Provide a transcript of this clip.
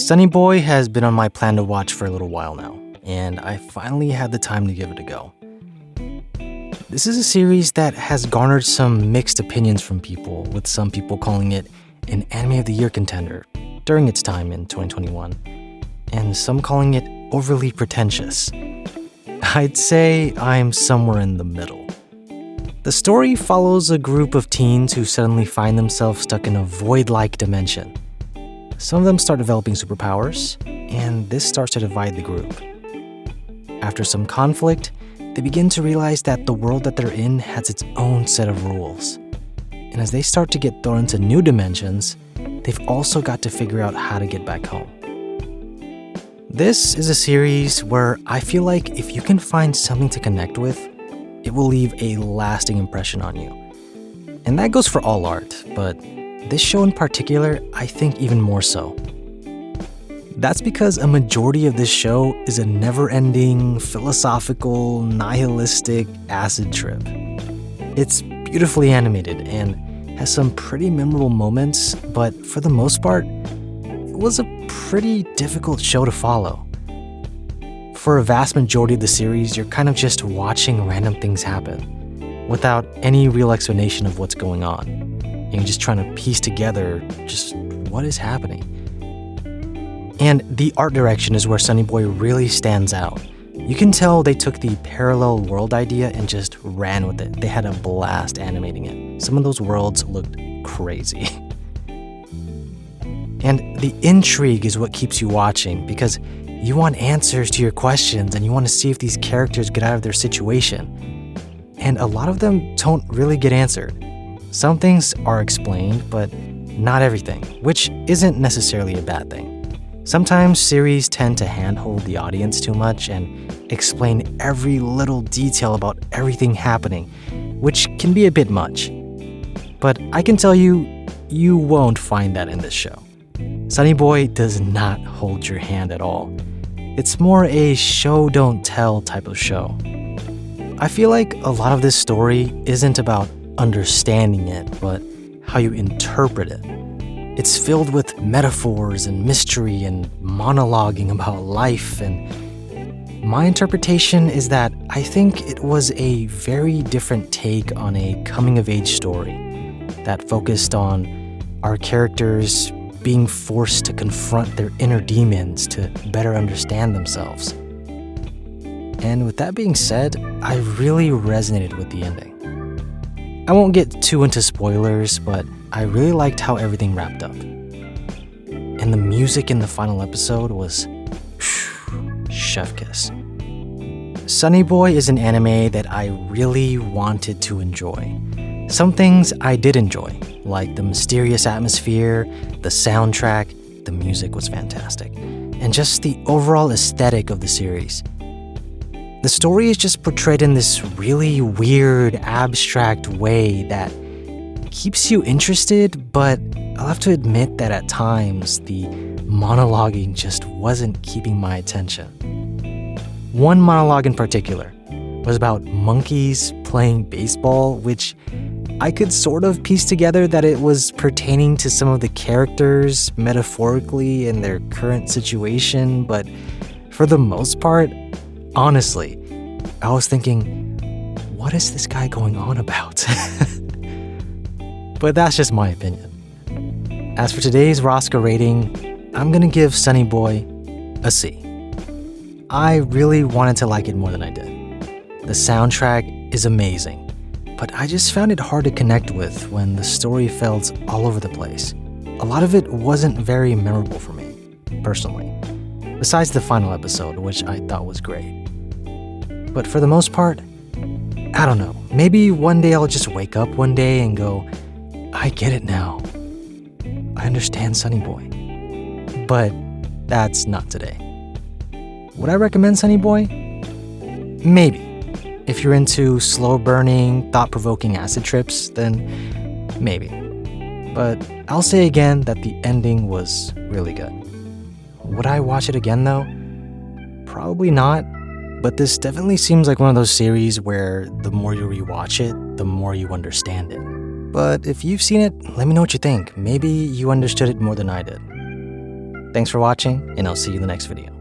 Sonny Boy has been on my plan to watch for a little while now, and I finally had the time to give it a go. This is a series that has garnered some mixed opinions from people, with some people calling it an Anime of the Year contender during its time in 2021, and some calling it overly pretentious. I'd say I'm somewhere in the middle. The story follows a group of teens who suddenly find themselves stuck in a void-like dimension. Some of them start developing superpowers, and this starts to divide the group. After some conflict, they begin to realize that the world that they're in has its own set of rules. And as they start to get thrown into new dimensions, they've also got to figure out how to get back home. This is a series where I feel like if you can find something to connect with, it will leave a lasting impression on you. And that goes for all art, but this show in particular, I think even more so. That's because a majority of this show is a never-ending, philosophical, nihilistic acid trip. It's beautifully animated and has some pretty memorable moments, but for the most part, it was a pretty difficult show to follow. For a vast majority of the series, you're kind of just watching random things happen without any real explanation of what's going on. And you're just trying to piece together just what is happening. And the art direction is where Sonny Boy really stands out. You can tell they took the parallel world idea and just ran with it. They had a blast animating it. Some of those worlds looked crazy. And the intrigue is what keeps you watching because you want answers to your questions and you want to see if these characters get out of their situation. And a lot of them don't really get answered. Some things are explained, but not everything, which isn't necessarily a bad thing. Sometimes series tend to handhold the audience too much and explain every little detail about everything happening, which can be a bit much. But I can tell you, you won't find that in this show. Sonny Boy does not hold your hand at all. It's more a show don't tell type of show. I feel like a lot of this story isn't about understanding it, but how you interpret it. It's filled with metaphors and mystery and monologuing about life, and my interpretation is that I think it was a very different take on a coming-of-age story that focused on our characters being forced to confront their inner demons to better understand themselves. And with that being said, I really resonated with the ending. I won't get too into spoilers, but I really liked how everything wrapped up. And the music in the final episode was chef kiss. Sonny Boy is an anime that I really wanted to enjoy. Some things I did enjoy, like the mysterious atmosphere, the soundtrack, the music was fantastic, and just the overall aesthetic of the series. The story is just portrayed in this really weird, abstract way that keeps you interested, but I'll have to admit that at times the monologuing just wasn't keeping my attention. One monologue in particular was about monkeys playing baseball, which I could sort of piece together that it was pertaining to some of the characters metaphorically in their current situation, but for the most part, honestly, I was thinking, what is this guy going on about? But that's just my opinion. As for today's Rosca rating, I'm gonna give Sonny Boy a C. I really wanted to like it more than I did. The soundtrack is amazing, but I just found it hard to connect with when the story felt all over the place. A lot of it wasn't very memorable for me, personally, besides the final episode, which I thought was great. But for the most part, I don't know, maybe one day I'll just wake up one day and go, I get it now. I understand Sonny Boy. But that's not today. Would I recommend Sonny Boy? Maybe. If you're into slow-burning, thought-provoking acid trips, then maybe. But I'll say again that the ending was really good. Would I watch it again though? Probably not, but this definitely seems like one of those series where the more you rewatch it, the more you understand it. But if you've seen it, let me know what you think. Maybe you understood it more than I did. Thanks for watching, and I'll see you in the next video.